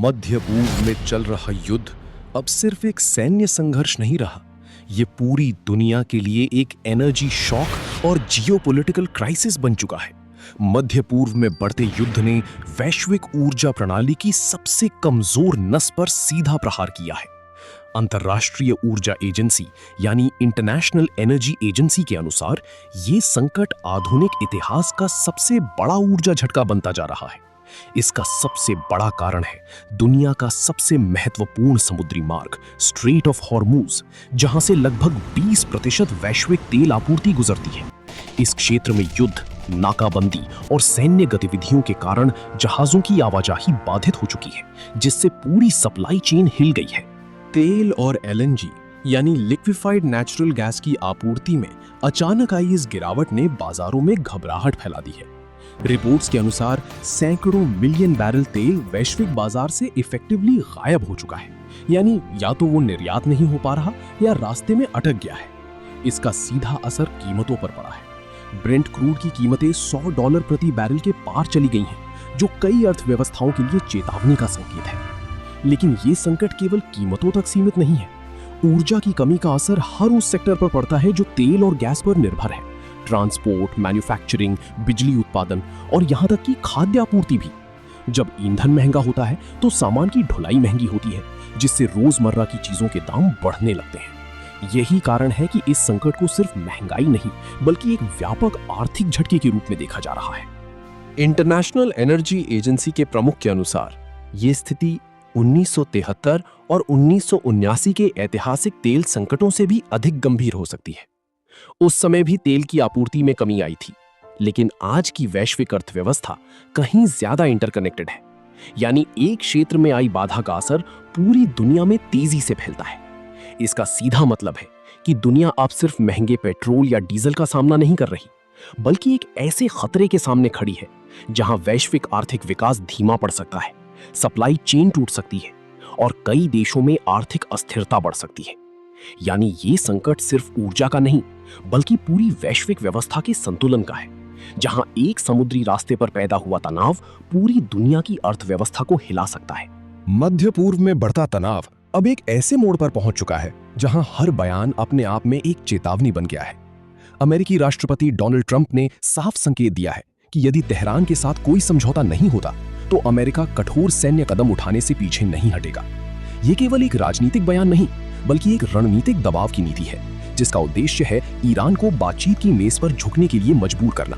मध्य पूर्व में चल रहा युद्ध अब सिर्फ एक सैन्य संघर्ष नहीं रहा, ये पूरी दुनिया के लिए एक एनर्जी शॉक और जियोपॉलिटिकल क्राइसिस बन चुका है। मध्य पूर्व में बढ़ते युद्ध ने वैश्विक ऊर्जा प्रणाली की सबसे कमजोर नस पर सीधा प्रहार किया है। अंतर्राष्ट्रीय ऊर्जा एजेंसी यानी इंटरनेशनल एनर्जी एजेंसी के अनुसार ये संकट आधुनिक इतिहास का सबसे बड़ा ऊर्जा झटका बनता जा रहा है। इसका सबसे बड़ा कारण है दुनिया का सबसे महत्वपूर्ण समुद्री मार्ग स्ट्रेट ऑफ हॉर्मूज, जहां से लगभग 20% वैश्विक तेल आपूर्ति गुजरती है। इस क्षेत्र में युद्ध, नाकाबंदी और सैन्य गतिविधियों के कारण जहाजों की आवाजाही बाधित हो चुकी है, जिससे पूरी सप्लाई चेन हिल गई है। तेल और एलएनजी यानी लिक्विफाइड नेचुरल गैस की आपूर्ति में अचानक आई इस गिरावट ने बाजारों में घबराहट फैला दी है। रिपोर्ट्स के अनुसार सैकड़ों मिलियन बैरल तेल वैश्विक बाजार से इफेक्टिवली गायब हो चुका है, यानी या तो वो निर्यात नहीं हो पा रहा या रास्ते में अटक गया है। इसका सीधा असर कीमतों पर पड़ा है। ब्रेंट क्रूड की कीमतें $100 प्रति बैरल के पार चली गई हैं, जो कई अर्थव्यवस्थाओं के लिए चेतावनी का संकेत है। लेकिन ये संकट केवल कीमतों तक सीमित नहीं है। ऊर्जा की कमी का असर हर उस सेक्टर पर पड़ता है जो तेल और गैस पर निर्भर है। ट्रांसपोर्ट, मैन्युफैक्चरिंग, बिजली उत्पादन और यहाँ तक कि खाद्य आपूर्ति भी। जब ईंधन महंगा होता है तो सामान की ढुलाई महंगी होती है, जिससे रोजमर्रा की चीजों के दाम बढ़ने लगते हैं। यही कारण है कि इस संकट को सिर्फ महंगाई नहीं बल्कि एक व्यापक आर्थिक झटके के रूप में देखा जा रहा है। इंटरनेशनल एनर्जी एजेंसी के प्रमुख के अनुसार ये स्थिति 1973 और 1979 के ऐतिहासिक तेल संकटों से भी अधिक गंभीर हो सकती है। उस समय भी तेल की आपूर्ति में कमी आई थी, लेकिन आज की वैश्विक अर्थव्यवस्था कहीं ज्यादा इंटरकनेक्टेड है, यानी एक क्षेत्र में आई बाधा का असर पूरी दुनिया में तेजी से फैलता है। इसका सीधा मतलब है कि दुनिया अब सिर्फ महंगे पेट्रोल या डीजल का सामना नहीं कर रही, बल्कि एक ऐसे खतरे के सामने खड़ी है जहां वैश्विक आर्थिक विकास धीमा पड़ सकता है, सप्लाई चेन टूट सकती है और कई देशों में आर्थिक अस्थिरता बढ़ सकती है। यानी ये संकट सिर्फ ऊर्जा का नहीं बल्कि पूरी वैश्विक व्यवस्था के संतुलन का है, जहां एक समुद्री रास्ते पर पैदा हुआ तनाव पूरी दुनिया की अर्थव्यवस्था को हिला सकता है। मध्य पूर्व में बढ़ता तनाव अब एक ऐसे मोड़ पर पहुंच चुका है जहां हर बयान अपने आप में एक चेतावनी बन गया है। अमेरिकी राष्ट्रपति डोनाल्ड ट्रंप ने साफ संकेत दिया है कि यदि तेहरान के साथ कोई समझौता नहीं होता तो अमेरिका कठोर सैन्य कदम उठाने से पीछे नहीं हटेगा। ये केवल एक राजनीतिक बयान नहीं बल्कि एक रणनीतिक दबाव की नीति है, जिसका उद्देश्य है ईरान को बातचीत की मेज पर झुकने के लिए मजबूर करना।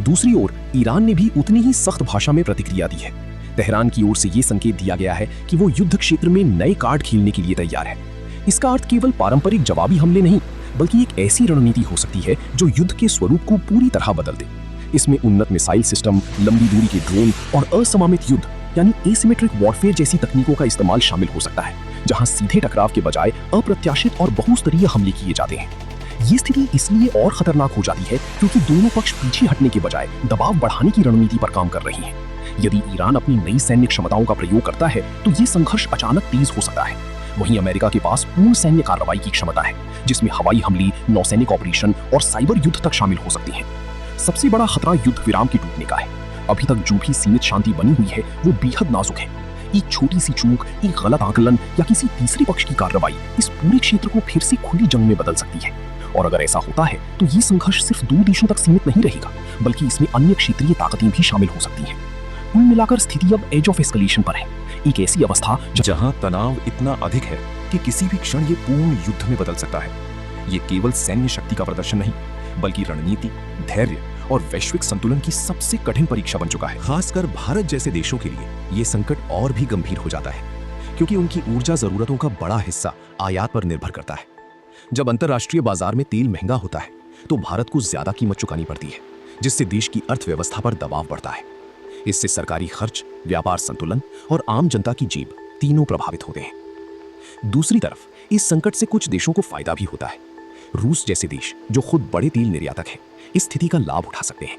दूसरी ओर ईरान ने भी उतनी ही सख्त भाषा में प्रतिक्रिया दी है। तेहरान की ओर से ये संकेत दिया गया है कि वो युद्ध क्षेत्र में नए कार्ड खेलने के लिए तैयार है। इसका अर्थ केवल पारंपरिक जवाबी हमले नहीं बल्कि एक ऐसी रणनीति हो सकती है जो युद्ध के स्वरूप को पूरी तरह बदल दे। इसमें उन्नत मिसाइल सिस्टम, लंबी दूरी के ड्रोन और असमामित युद्ध यानी एसिमेट्रिक वॉरफेयर जैसी तकनीकों का इस्तेमाल शामिल हो सकता है, जहां सीधे टकराव के बजाय अप्रत्याशित और बहुस्तरीय हमले किए जाते हैं। ये स्थिति इसलिए और खतरनाक हो जाती है क्योंकि दोनों पक्ष पीछे हटने के बजाय दबाव बढ़ाने की रणनीति पर काम कर रही हैं। यदि ईरान अपनी नई सैन्य क्षमताओं का प्रयोग करता है तो ये संघर्ष अचानक तेज हो सकता है। वहीं अमेरिका के पास पूर्ण सैन्य कार्रवाई की क्षमता है, जिसमें हवाई हमले, नौसैनिक ऑपरेशन और साइबर युद्ध तक शामिल हो सकती है। सबसे बड़ा खतरा युद्ध विराम के टूटने का है। अभी तक जो भी सीमित शांति बनी हुई है वो बेहद नाजुक है। एक छोटी सी चूक, एक गलत आकलन या किसी तीसरे पक्ष की कार्रवाई इस पूरे क्षेत्र को फिर से खुली जंग में बदल सकती है। और अगर ऐसा होता है तो ये संघर्ष सिर्फ 2 देशों तक सीमित नहीं रहेगा बल्कि इसमें अन्य क्षेत्रीय ताकतें भी शामिल हो सकती हैं। कुल मिलाकर स्थिति अब एज ऑफ एस्केलेशन पर है, एक ऐसी अवस्था जहां तनाव इतना अधिक है कि किसी भी क्षण ये पूर्ण युद्ध में बदल सकता है। ये केवल सैन्य शक्ति का प्रदर्शन नहीं बल्कि रणनीति, धैर्य और वैश्विक संतुलन की सबसे कठिन परीक्षा बन चुका है। खासकर भारत जैसे देशों के लिए ये संकट और भी गंभीर हो जाता है क्योंकि उनकी ऊर्जा जरूरतों का बड़ा हिस्सा आयात पर निर्भर करता है। जब अंतर्राष्ट्रीय बाजार में तेल महंगा होता है तो भारत को ज्यादा कीमत चुकानी पड़ती है, जिससे देश की अर्थव्यवस्था पर दबाव बढ़ता है। इससे सरकारी खर्च, व्यापार संतुलन और आम जनता की जेब तीनों प्रभावित होते हैं। दूसरी तरफ इस संकट से कुछ देशों को फायदा भी होता है। रूस जैसे देश जो खुद बड़े तेल निर्यातक है, इस स्थिति का लाभ उठा सकते हैं।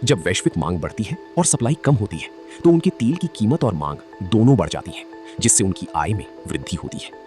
जब वैश्विक मांग बढ़ती है और सप्लाई कम होती है तो उनके तेल की कीमत और मांग दोनों बढ़ जाती हैं, जिससे उनकी आय में वृद्धि होती है।